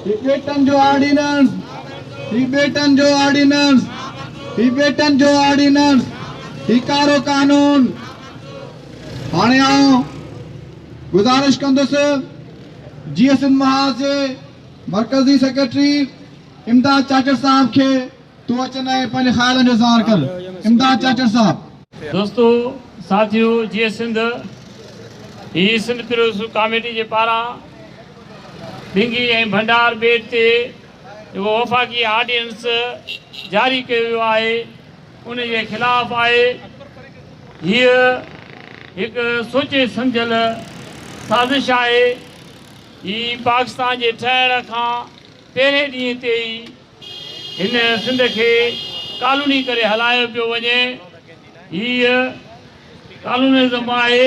Batten जो ordinance, batten जो ordinance, batten जो ऑर्डिनेंस, कारो कानून। हाणे आऊं गुजारिश कंदुसि जीअं सिंध महाज जे मरकज़ी सेक्रेटरी इमदाद चाचर साहब के तू अचन ऐं पंहिंजे ख़्यालनि जो इज़हार कर। इमदाद चाचर साहब। दोस्तों साथियों, जीअं सिंध ही सिंध फिरोज़ कमेटी जे पारां ढिंगी ऐं भंडार बेट ते जेको वफ़ाक़ी ऑर्डिनेंस जारी कयो वियो आहे उन जे ख़िलाफ़ आहे। हीअ हिकु सोचे सम्झियल साज़िश आहे। ही पाकिस्तान जे ठहण खां पहिरें ॾींहं ते ई हिन सिंध खे कानूनी करे हलायो पियो वञे। हीअ कानूनिज़म आहे,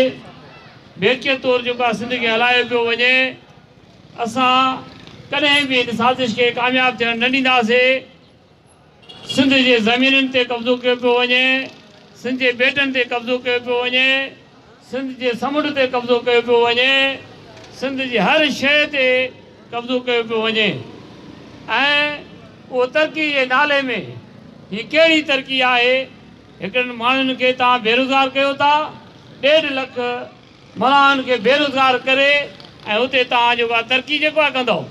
बेके तौरु जेको आहे सिंध खे हलायो पियो वञे। असां कॾहिं बि हिन साज़िश खे कामयाबु थियणु न ॾींदासीं। सिंध जे ज़मीनुनि ते कब्ज़ो कयो पियो वञे, सिंध जे बेटनि ते कब्ज़ो कयो पियो वञे, सिंध जे समुंड ते कब्ज़ो कयो पियो वञे, सिंध जी हर शइ ते कब्ज़ो कयो पियो वञे। ऐं उहो तरक़ी जे नाले में हीअ कहिड़ी तरक़ी आहे? हिकिड़नि माण्हुनि खे तव्हां बेरोज़गार कयो था, 1.5 लख मलाहनि खे बेरोज़गार करे ऐं उते तव्हां जेको आहे तरक़ी जेको आहे कंदव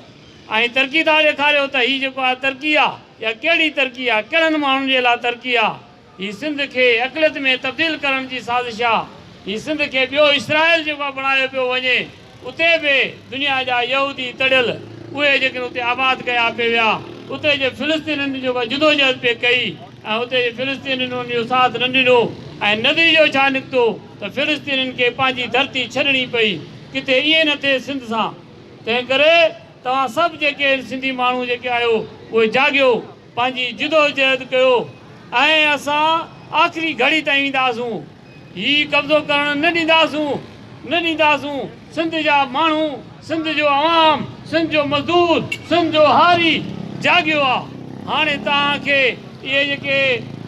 ऐं तरक़ी तव्हां ॾेखारियो त हीअ जेको आहे तरक़ी आहे या कहिड़ी तरक़ी आहे, कहिड़नि माण्हुनि जे लाइ तरक़ी आहे? हीअ सिंध खे अक़लियत में तब्दील करण जी साज़िश आहे। हीअ सिंध खे ॿियो इसराइल जेको आहे बणायो पियो वञे। उते बि दुनिया जा यहूदी तड़ियल उहे जेके उते आबाद कया पिया विया, उते जे फिलिस्तीननि जेको जदोजहद पे कई ऐं उते जे फिलिस्तीननि उन जो साथ न ॾिनो ऐं नतीजो छा निकितो त फिलिस्तीननि खे पंहिंजी धरती छॾणी पई। किथे ईअं न थिए सिंध सां। तंहिं करे तव्हां सभु जेके सिंधी माण्हू जेके आहियो उहे जाॻियो, पंहिंजी जदोजहद कयो ऐं असां आख़िरी घड़ी ताईं ईंदासूं। हीउ कब्ज़ो करणु न ॾींदासूं। सिंध जा माण्हू, सिंध जो आवाम, सिंध जो मज़दूर, सिंध जो हारी जाॻियो आहे। हाणे तव्हांखे इहे जेके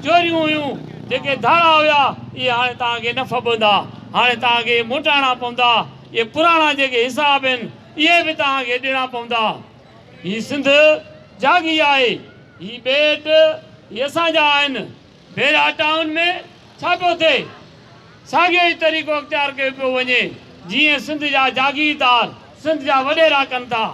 चोरियूं हुयूं, जेके धाड़ा हुया, इहे हाणे तव्हांखे न फबंदा। हाणे तव्हांखे मोटाइणा पवंदा। इहे पुराणा जेके हिसाब आहिनि इहे बि तव्हांखे ॾियणा पवंदा। हीअ सिंध जाॻी आहे, हीअ बेट इहे असांजा आहिनि। बेरा टाउन में छा पियो थिए? साॻियो ई तरीक़ो अख़्तियार कयो पियो वञे जीअं सिंध जा जागीरदार सिंध जा वॾेरा कनि था।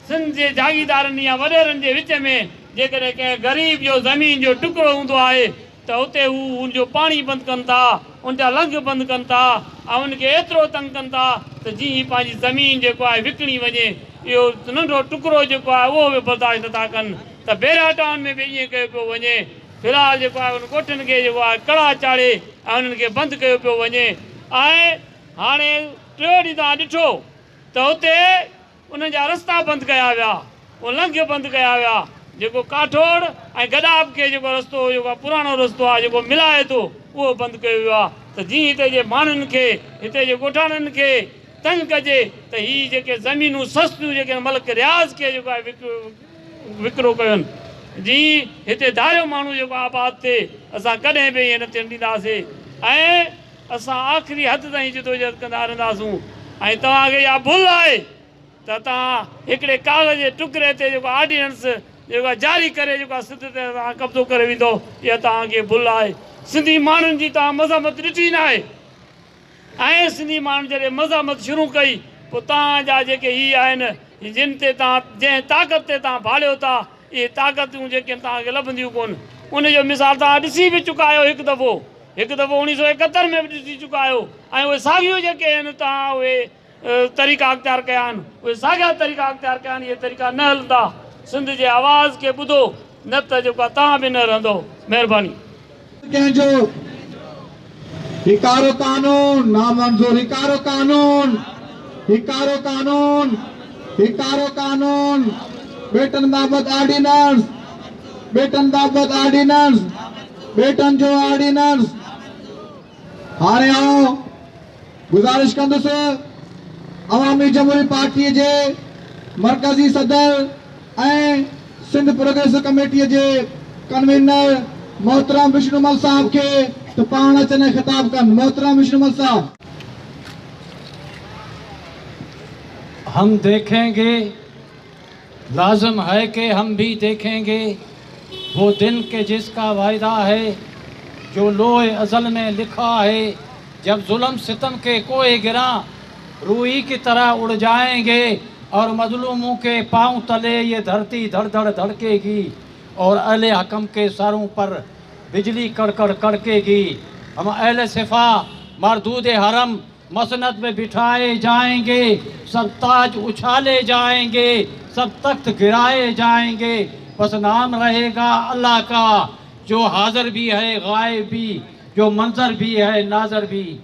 सिंध जे जागीरदारनि या वॾेरनि जे विच में जेकॾहिं कंहिं ग़रीब जो ज़मीन जो टुकड़ो हूंदो आहे त उते हू उनजो पाणी बंदि कनि था, उनजा लंघ बंदि कनि था ऐं उनखे एतिरो तंग कनि था त जीअं पंहिंजी ज़मीन जेको आहे विकिणी वञे। इहो नंढो टुकड़ो जेको आहे उहो बि बर्दाश्त नथा कनि। त बेरा टाउन में बि ईअं कयो पियो वञे। फ़िलहालु जेको आहे उन ॻोठनि खे जेको आहे कड़ा चाढ़े ऐं उन्हनि खे बंदि कयो पियो वञे। ऐं हाणे टियों ॾींहुं तव्हां ॾिठो त उते उन्हनि जा रस्ता बंदि कया विया, उहे लंघ बंदि कया विया। जेको काठोड़ ऐं गडाब खे जेको रस्तो जेको आहे पुराणो रस्तो आहे जेको मिलाए थो उहो बंदि कयो वियो आहे त जीअं हिते जे माण्हुनि खे, हिते जे ॻोठाणनि खे तंग कजे त हीअ जेके ज़मीनूं सस्तियूं जेके मलिक रियाज़ खे जेको आहे विकिरो कनि। जीअं हिते धारियो माण्हू जेको आबाद थिए, असां कॾहिं बि ईअं न थियणु ॾींदासीं ऐं असां आख़िरी हद ताईं जदोजहद कंदा रहंदासूं। ऐं तव्हांखे इहा भुल आहे त तव्हां हिकिड़े कागज़ जे टुकड़े ते जेको ऑर्डिनेंस जेको आहे जारी करे जेको आहे सिंध ते तव्हां कब्ज़ो करे वेंदो, इहा तव्हांखे भुल आहे। सिंधी माण्हुनि जी तव्हां मज़ामत ॾिठी न आहे ऐं सिंधी माण्हुनि जॾहिं मज़ामत शुरू कई पोइ तव्हांजा जेके हीअ आहिनि जिन ते तव्हां जंहिं ताक़त ते तव्हां भालियो था, इहे ताक़तूं जेके तव्हांखे लभंदियूं कोन। उनजो मिसाल तव्हां ॾिसी बि चुका आहियो हिकु दफ़ो 1971 में बि ॾिसी चुका आहियो। ऐं उहे साॻियूं जेके आहिनि तव्हां उहे तरीक़ा अख़्तियार कया आहिनि, उहे साॻिया तरीक़ा अख़्तियार कया आहिनि। इहे तरीक़ा न हलंदा। सिंध जे आवाज़ खे ॿुधो, न त जेको आहे तव्हां बि न रहंदो। महिरबानी। कंहिंजो हिकारो कानून नामंज़ूर, हिकारो कानून, हिकारो कानून, हिकारो कानून, बेटन बाबत ऑर्डिनेंस, बेटन बाबत ऑर्डिनेंस, बेटन जो ऑर्डिनेंस। हाणे आऊं गुज़ारिश कंदुसि अवामी जमहूरी पार्टीअ जे मरकज़ी सदर ऐं सिंध प्रोग्रेसिव कमेटीअ जे कन्वीनर मोहतरम विष्णुमल साहब के तो पाण अचन खिताब कन। मोहतरम विष्णुमल साहब। हम देखेंगे लाजम है कि हम भी देखेंगे वो दिन के जिसका वायदा है, जो लोहे अज़ल में लिखा है। जब जुल्म सितम के कोए गिरा, रूई की तरह उड़ जाएंगे और मजलूमों के पांव तले ये धरती धड़ धड़ धड़केगी और अहले हकम के सरों पर बिजली कड़कड़ कड़केगी। हम अहले सिफा मरदूद हरम मसनद में बिठाए जाएंगे, सब ताज उछाले जाएंगे, सब तख्त गिराए जाएंगे। बस नाम रहेगा अल्लाह का, जो हाजिर भी है गायब भी, जो मंजर भी है नाजर भी।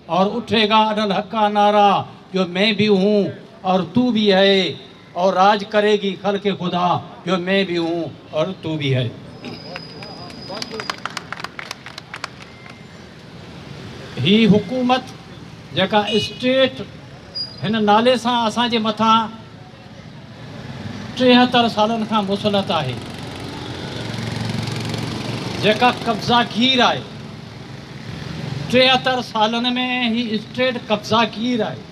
और उठेगा अनल हक का नारा, जो मैं भी हूँ और तू भी है, और राज करेगी खल्क़े खुदा, जो मैं भी हूँ और तू भी है। ही हुकूमत जेका स्टेट हिन नाले सां असांजे मथां 73 सालनि खां मुसलत आहे, जेका कब्ज़ागीर आहे। 73 सालनि में ही स्टेट कब्ज़ागीर आहे।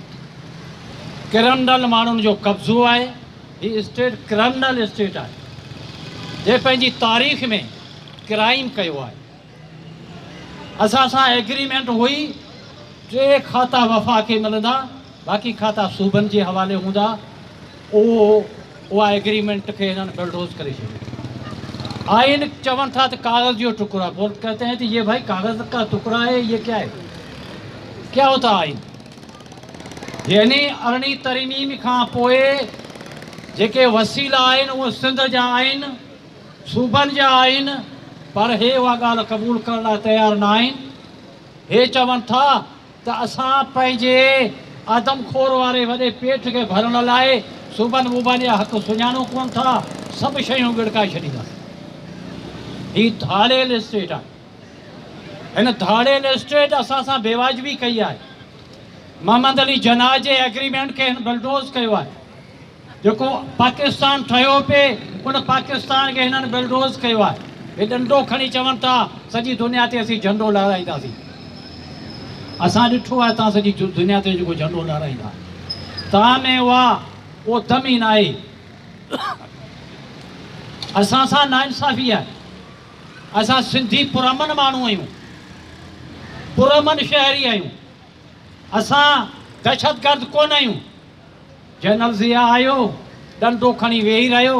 क्रिमिनल माण्हुनि जो कब्ज़ो आहे। ही स्टेट क्रिमिनल स्टेट आहे, जे पंहिंजी तारीख़ में क्राइम कयो आहे। असां सां एग्रीमेंट हुई 3 खाता वफ़ा खे मिलंदा, बाक़ी खाता सूबनि जे हवाले हूंदा। उहा एग्रीमेंट खे हिननि बिल्डोज़ करे छॾियो। आइन चवनि था त कागज़ जो टुकड़ा, बोल कहते हैं तो ये भाई कागज़ का टुकड़ा है, ये क्या है, क्या होता आइन? यानी 18वीं तरमीम खां पोइ जेके वसीला आहिनि उहे सिंध जा आहिनि, सूबनि जा आहिनि, पर हे उहा ॻाल्हि क़बूल करण लाइ तयारु न आहिनि। हे चवनि था त असां पंहिंजे आदमखोर वारे वॾे पेट खे भरण लाइ सूबनि वूबनि जा हक़ सुञाणो कोन था, सभु शयूं विड़काए छॾींदासीं। ही धाड़ेल स्टेट आहे। हिन धाड़ेल स्टेट असां सां बेवाजिबी कई आहे। मोहम्मद अली जनाह जे एग्रीमेंट खे हिन बिल्डोज़ कयो आहे। जेको पाकिस्तान ठहियो पिए उन पाकिस्तान खे हिननि बिल्डोज़ कयो आहे। हे डंडो खणी चवनि था सॼी दुनिया ते असीं झंडो लहराईंदासीं। असां ॾिठो आहे तव्हां सॼी दुनिया ते जेको झंडो लहराईंदा, तव्हां में उहो दम ई न आहे। असां सां नाइंसाफ़ी आहे। असां सिंधी पुरअमन माण्हू आहियूं, पुरअमन शहरी आहियूं। असां दहशतगर्द कोन आहियूं। जनरल ज़िया आयो, डंडो खणी वेही रहियो,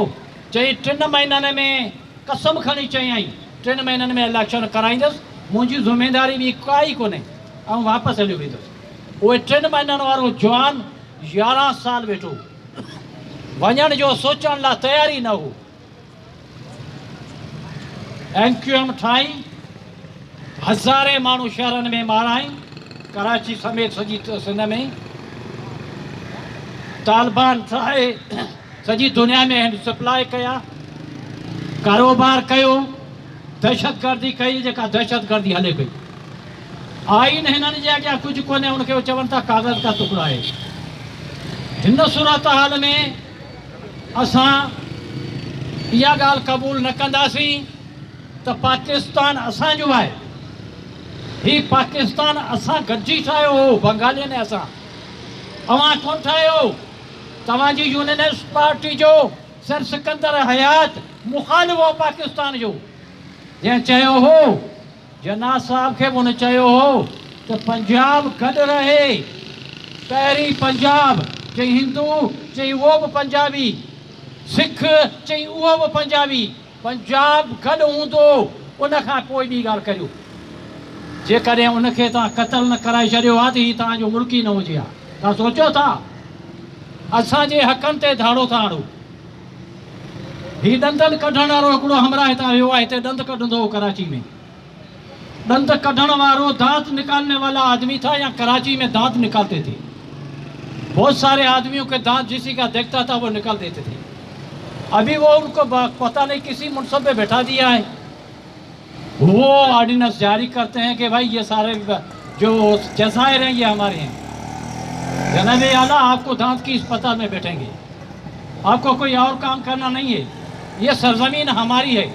चई 3 महीननि में कसम खणी चयईं 3 महीननि में इलेक्शन कराईंदुसि, मुंहिंजी ज़िमेदारी बि काई कोन्हे, ऐं वापसि हलियो वेंदुसि। उहे 3 महीननि वारो जवान 11 साल वेठो, वञण जो सोचण लाइ तयार ई न हो। MQM ठाही, हज़ारे माण्हू शहरनि में माराई, कराची समेत सॼी सिंध में। तालिबान ठाहे सॼी दुनिया में सप्लाई कया, कारोबार कयो, दहशतगर्दी कई, जेका दहशतगर्दी हले पई। आइन हिननि जे अॻियां कुझु कोन्हे, उनखे चवनि था कागज़ का टुकड़ा आहे। हिन सूरत हाल में असां इहा ॻाल्हि क़बूल न कंदासीं त पाकिस्तान असांजो आहे। ही पाकिस्तान असां गॾिजी ठाहियो हो, बंगालियुनि ऐं असां। अवां कोन ठाहियो। तव्हांजी यूनियनिस्ट पार्टी जो सर सिकंदर हयात मुखालिफ़ हो पाकिस्तान जो, जंहिं चयो हो, जनाह साहब खे बि हुन चयो हो त पंजाब गॾु रहे। पहिरीं पंजाब चई हिंदू, चई उहो बि पंजाबी, सिख चई उहो बि पंजाबी, पंजाब गॾु हूंदो। उनखां पोइ ॿी ॻाल्हि करियो। जेकॾहिं उनखे तव्हां क़तल न कराए छॾियो आहे त हीउ तव्हांजो मुल्क ई न हुजे हा। तव्हां सोचियो था असांजे हक़नि ते धाड़ो था हणो। हीउ ॾंदनि कढण वारो हिकिड़ो हमरा हितां वियो आहे, हिते ॾंद कढंदो हो कराची में। ॾंद कढण वारो दांत निकालने वाला आदमी था, या कराची में दांत निकालते थे। बहुत सारे आदमियों के दांत जिसी का देखता था वो निकाल देते थे। अभी वो उनको पता नहीं किसी मुनसब पे बैठा दिया है। वो ऑर्डिनेंस जारी करते हैं कि भाई ये सारे जो जज़ायर हैं ये हमारे हैं। जनाबे आला आपको दांत की अस्पताल में बैठेंगे, आपको कोई और काम करना नहीं है। ये सरजमीन हमारी है,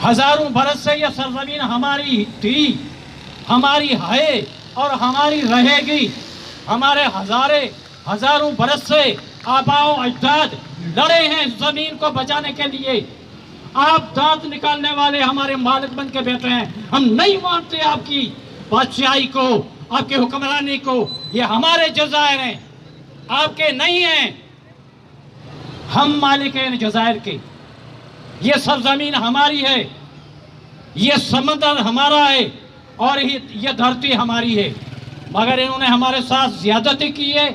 हजारों बरस से ये सरजमीन हमारी थी, हमारी है और हमारी रहेगी। हमारे हजारों बरस से आबाओ अजदाद लड़े हैं जमीन को बचाने के लिए। आप दांत निकालने वाले हमारे मालिक बन के बैठे हैं। हम नहीं मानते आपकी बादशाही को, आपके हुक्मरानी को। ये हमारे जजायर हैं, आपके नहीं हैं। हम मालिक हैं इन जजायर के। ये सब जमीन हमारी है, ये समंदर हमारा है और ये धरती हमारी है। मगर इन्होंने हमारे साथ ज्यादती की है,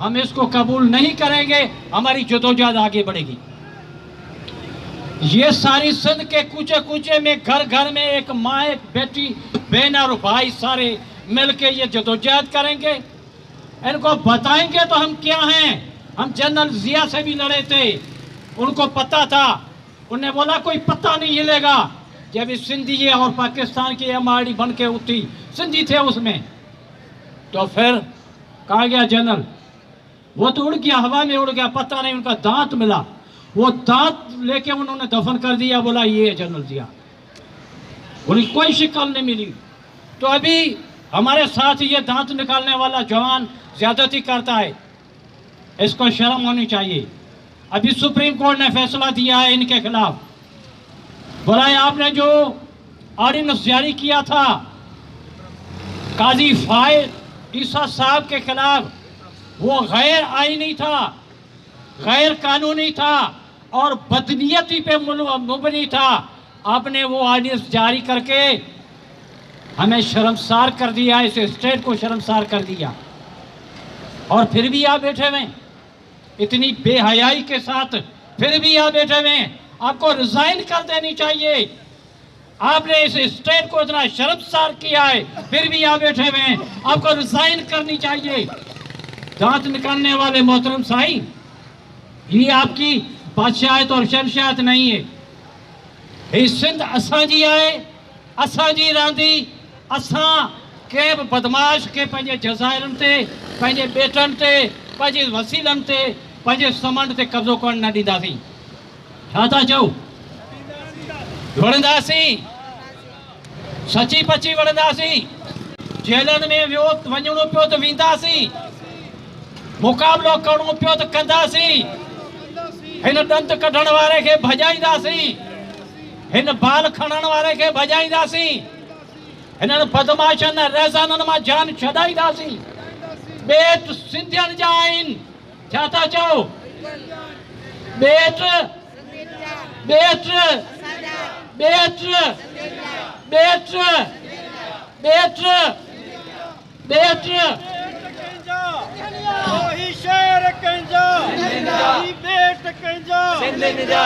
हम इसको कबूल नहीं करेंगे। हमारी जदोजहद आगे बढ़ेगी। ये सारी सिंध के कूचे कूचे में, घर घर में एक माँ, एक बेटी, बहन और भाई सारे मिलके ये जदोजहद करेंगे। इनको बताएंगे तो हम क्या हैं। हम जनरल जिया से भी लड़े थे, उनको पता था। उन्हें बोला कोई पता नहीं हिलेगा। जब इस सिंधी और पाकिस्तान की एमआरडी बन के उठी, सिंधी थे उसमें, तो फिर कहा गया जनरल, वो तो उड़ गया, हवा में उड़ गया, पता नहीं उनका दांत मिला। वो दांत लेके उन्होंने दफन कर दिया। बोला ये जनरल जिया, उनकी कोई शिकल नहीं मिली। तो अभी हमारे साथ ये दांत निकालने वाला जवान ज्यादती करता है, इसको शर्म होनी चाहिए। अभी सुप्रीम कोर्ट ने फैसला दिया है इनके खिलाफ। बोला है आपने जो ऑर्डिनेंस जारी किया था काजी फाइज ईसा साहब के खिलाफ, वो गैर आईनी था, गैर कानूनी था और बदनीयती पे मुबनी था। आपने वो ऑर्डिनेंस जारी करके हमें शर्मसार कर दिया, इस स्टेट को शर्मसार कर दिया। और फिर भी आप बैठे हुए इतनी बेहयाई के साथ, फिर भी आप बैठे हुए। आपको रिजाइन कर देनी चाहिए। आपने इस स्टेट को इतना शर्मसार किया है, फिर भी आप बैठे हुए। आपको रिजाइन करनी चाहिए। दांत निकालने वाले मोहतरम साईं, ये आपकी बादशाहत और शहनशाहत नहीं है। ये सिंध असांजी है, असांजी रहंदी। असां के बदमाश के पंहिंजे जज़ाइरनि ते, पंहिंजे बेटनि ते, पंहिंजे वसीलनि ते, पंहिंजे समंड ते कब्ज़ो करण न ॾींदासीं। छा था चओ? वणंदासीं, सची पची वणंदासीं। जेलनि में वञणो पियो त वेंदासीं, मुक़ाबिलो करणो पियो त कंदासीं। हिन ॾंद कढण वारे खे भॼाईंदासीं, हिन बाल खणण वारे खे भॼाईंदासीं, हिननि बदमाशनि रहज़ाननि मां जान छॾाईंदासीं। बेट सिंधियुनि जा आहिनि। छा था चओ? बेट बेट बेट बेट बेट बेट वही शहर कंजा, वही बेट कंजा,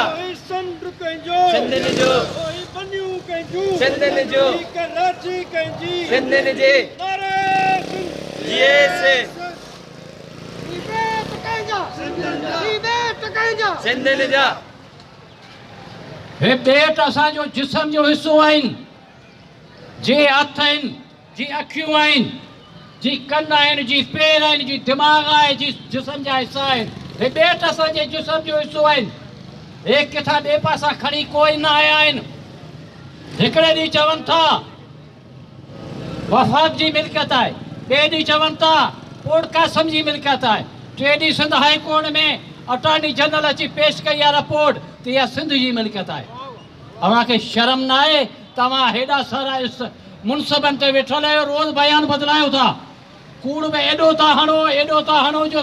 वही संड कंजो, वही बनियो कंजू, वही कराची कंजी, नारे ये से बेट कंजा। हे बेट असांजो जिस्म जो हिस्सो आहिनि। जी हथ आहिनि, जी अखियूं आहिनि, जी कन आहिनि, जी पेर आहिनि, जी दिमाग़ आहे, जी जिस्म जा हिस्सा आहिनि। हे बेट असांजे जिस्म जो हिस्सो आहिनि। हे किथां ॿिए पासां खणी कोई न आया आहिनि। हिकिड़े ॾींहुं चवनि था वफ़ाक़ जी मिल्कियत आहे, ॿिए ॾींहुं चवनि था पोर्ट कासम जी मिल्कियत आहे, टे ॾींहुं सिंध हाई कोर्ट में अटॉर्नी जनरल अची पेश कई आहे रिपोर्ट त इहा सिंध जी मिल्कियत आहे। तव्हांखे शर्म न आहे? तव्हां हेॾा सारा मुनसिबनि ते वेठल आहियो, रोज़ बयान बदिलायो था, कूड़ में एॾो था हणो जो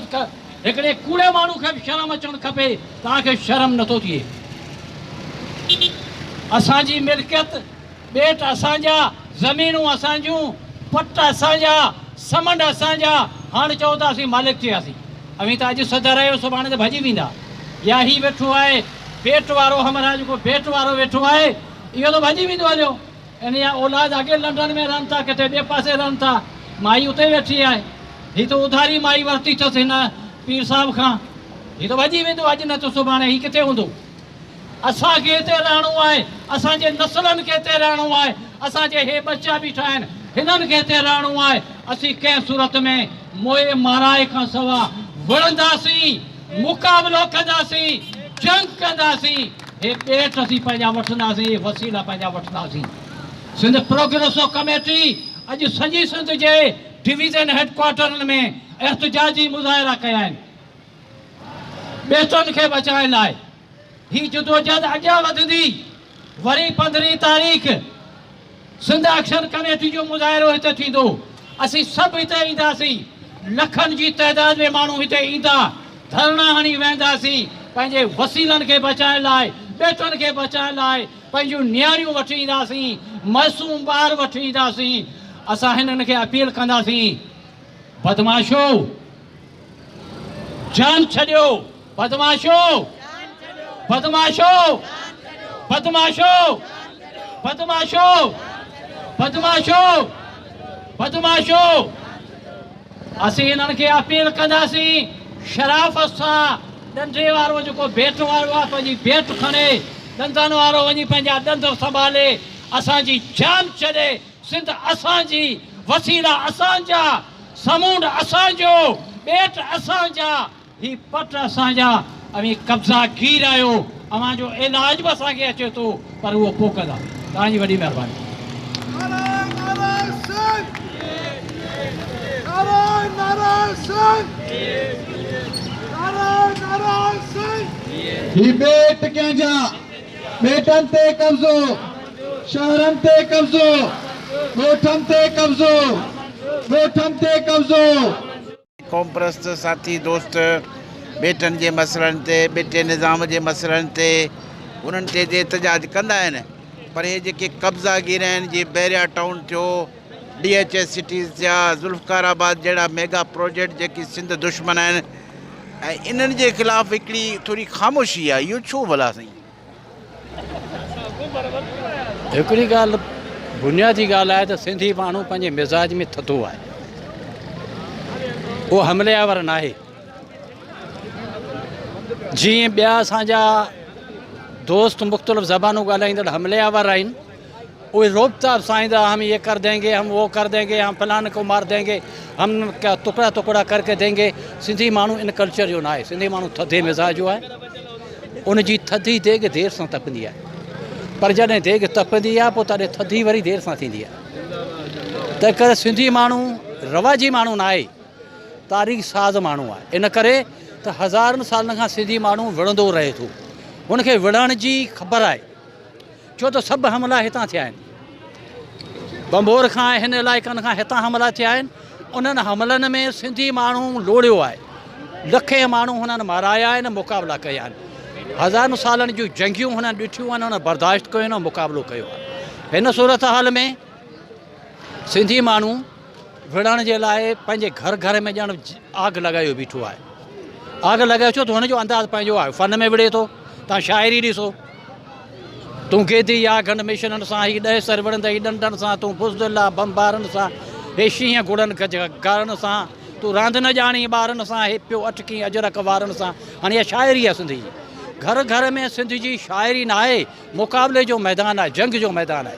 हिकिड़े कूड़े माण्हू खे बि शर्म अचणु खपे। तव्हांखे शर्म नथो थिए? असांजी मिल्कियत, बेट असांजा, ज़मीनूं असांजूं, पट असांजा, समंड असांजा। हाणे चओ था असीं मालिक थियासीं। अवी त अॼु सदर आहियो, सुभाणे त भॼी वेंदा। या ही वेठो आहे पेट वारो, हमारा जेको पेट वारो वेठो आहे, इहो त भॼी वेंदो हलियो। इन जा औलाद अॻे लंडन में रहनि था, किथे ॿिए पासे रहनि था, माई उते वेठी आहे। हीअ त उधारी माई वरिती अथसि हिन पीर साहिब खां। हीअ त भॼी वेंदो अॼु न त सुभाणे। हीअ किथे हूंदो? असांखे हिते रहणो आहे, असांजे नसलनि खे हिते रहणो आहे, असांजे हे बच्चा बीठा आहिनि, हिननि खे हिते रहणो आहे। असीं कंहिं सूरत में मोए माराए खां सवा वणंदासीं, मुक़ाबिलो कंदासीं, जंग कंदासीं। हे पेट असीं पंहिंजा वठंदासीं, वसीला पंहिंजा वठंदासीं। सिंध प्रोग्रेसिव कमेटी अॼु सॼी सिंध जे डिवीज़न हेडक्वार्टरनि में एहतजाजी मुज़ाहिरा कया आहिनि। ॿेटनि खे बचाइण लाइ ही जदोजहद अॻियां वधंदी। वरी 15 तारीख़ सिंध एक्शन कमेटी जो मुज़ाहिरो हिते थींदो। असीं सभु हिते ईंदासीं, लखनि जी तइदाद में माण्हू हिते ईंदा, धरना हणी वेंदासीं पंहिंजे वसीलनि खे बचाइण लाइ, ॿेटनि खे बचाइण लाइ। पंहिंजूं नियारियूं वठी ईंदासीं, मासूम ॿार वठी ईंदासीं। असां हिननि खे अपील कंदासीं, बदमाशो जान छॾियो, बदमाशो बदमाशो बदमाशो बदमाशो बदमाशो बदमाशो। असीं हिननि खे अपील कंदासीं, शराफ़त सां ॾंडे वारो जेको भेट वारो आहे पंहिंजी भेट खणे, ॾंदनि वारो वञी पंहिंजा ॾंद संभाले, असांजी जान छॾे। सिंध असांजी, वसीला असांजा, समूंड असांजो, ॿेट असांजा, ही पट असांजा। अवी कब्ज़ा गीर आयो, अवां जो इलाज बि असांखे अचे थो, पर उहो पोइ कंदा। तव्हांजी वॾी महिरबानी। ही ॿेट कंहिंजा, ॿेटनि ते कब्ज़ो, शहरनि ते कब्ज़ो, ॻोठनि ते कब्ज़ो, ॻोठनि ते कब्ज़ो। क़ौम परस्त साथी दोस्त ॿेटनि जे मसइलनि ते, ॿेटे निज़ाम जे मसइलनि ते उन्हनि ते एहतजाज कंदा आहिनि। पर इहे जेके कब्ज़ागीर आहिनि, जीअं बैरिया टाउन थियो, DHS सिटीज़ थिया, ज़ुल्फ़िकाराबाद जहिड़ा मेगा प्रोजेक्ट जेकी सिंध दुश्मन आहिनि, ऐं इन्हनि जे ख़िलाफ़ु हिकिड़ी थोरी ख़ामोशी आहे। इहो छो भला साईं? हिकिड़ी ॻाल्हि बुनियादी ॻाल्हि आहे त सिंधी माण्हू पंहिंजे मिज़ाज में थधो आहे, उहो हमलेआवर न आहे। जीअं ॿिया असांजा दोस्त मुख़्तलिफ़ ज़बानूं ॻाल्हाईंदड़ हमलेआवर आहिनि, उहे रोबता अफसाईंदा, हम ये कर देंगे, हम वो कर देंगे, हम फलान को मार देंगे, हम क्या टुकड़ा टुकड़ा करके देंगे। सिंधी माण्हू इन कल्चर जो न आहे। सिंधी माण्हू थधे मिज़ाज जो आहे। उनजी थधी देॻ देरि सां तपंदी आहे, पर जॾहिं देॻ तपंदी आहे पोइ तॾहिं थधी वरी देरि सां थींदी आहे। तंहिं करे सिंधी माण्हू रवाजी माण्हू न आहे, तारीख़ साज़ माण्हू आहे। इन करे त हज़ारनि सालनि खां सिंधी माण्हू विढ़ंदो रहे थो। हुनखे विढ़ण जी ख़बर आहे, छो त सभु हमला हितां थिया आहिनि। बंबोर खां हिन इलाइक़नि खां हितां हमला थिया आहिनि। उन्हनि हमलनि में सिंधी माण्हू लोड़ियो आहे, लखे माण्हू हुननि माराया आहिनि, मुक़ाबला कया आहिनि। हज़ारनि सालनि जूं जंगियूं हुननि ॾिठियूं आहिनि, हुन बर्दाश्त कयो आहिनि, मुक़ाबिलो कयो आहे। हिन सूरत हाल में सिंधी माण्हू विढ़ण जे लाइ पंहिंजे घर घर में ॼण आग लॻायो बीठो आहे। आग लॻायो छो त हुनजो अंदाज़ पंहिंजो आहे, फ़न में विढ़े थो। तव्हां शाइरी ॾिसो, तूं गेदी या गंढ मिशननि सां, ही 10 सर विढ़ंदई ॾंडनि सां, तूं बुज़दिल आहे बमबारनि सां, हे शींहं गुड़नि गारनि सां, तूं रांदि न ॼाणी ॿारनि सां, हे पियो अटकी अजरक वारनि सां। हाणे इहा शाइरी आहे सिंधी। घर घर में सिंध जी शाइरी न आहे, मुक़ाबले जो मैदान आहे, जंग जो मैदान आहे।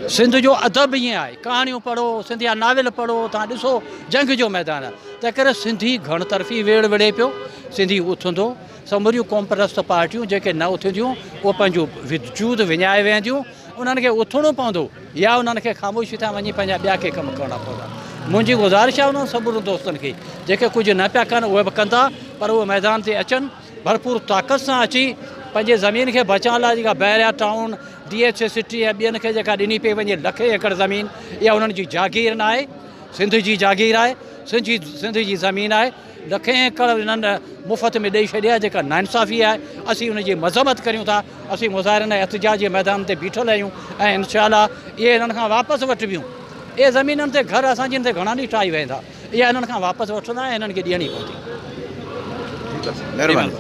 सिंध जो अदब ईअं आहे, कहाणियूं पढ़ो, सिंधिया नाविल पढ़ो, तव्हां ॾिसो जंग जो मैदान आहे। तंहिं करे सिंधी घण तरफ़ी वेड़ विढ़े पियो, सिंधी उथंदो। समूरियूं क़ौम परस्त पार्टियूं जेके न उथंदियूं उहे पंहिंजो वजूद विञाए वेंदियूं। उन्हनि खे उथणो पवंदो या उन्हनि खे ख़ामोशी था वञी पंहिंजा ॿिया के कम करणा पवंदा। मुंहिंजी गुज़ारिश आहे उन्हनि सभु दोस्तनि खे जेके कुझु न पिया कनि उहे बि कंदा, पर उहे मैदान ते अचनि, भरपूर ताक़त सां अची पंहिंजे ज़मीन खे बचाइण लाइ। जेका बैरिया टाउन, DHS सिटी ऐं ॿियनि खे जेका ॾिनी पई वञे लखे एकड़ ज़मीन, इहा उन्हनि जी जागीर न आहे, सिंध जी जागीर आहे, सिंध जी ज़मीन आहे। लखे एकड़ हिननि मुफ़्त में ॾेई छॾिया, जेका नाइंसाफ़ी आहे। असीं उनजी मज़म्मत करियूं था। असीं मुज़ाहिरनि ऐं एहतिजाज जे मैदान ते बीठल आहियूं ऐं इंशाअल्लाह इहे हिननि खां वापसि वठबियूं। इहे ज़मीननि ते घर असांजी हिन ते घणा ॾींहं ठाही वेंदा, इहा हिननि खां वापसि वठंदा ऐं हिननि खे ॾियणी पवंदी। महिरबानी।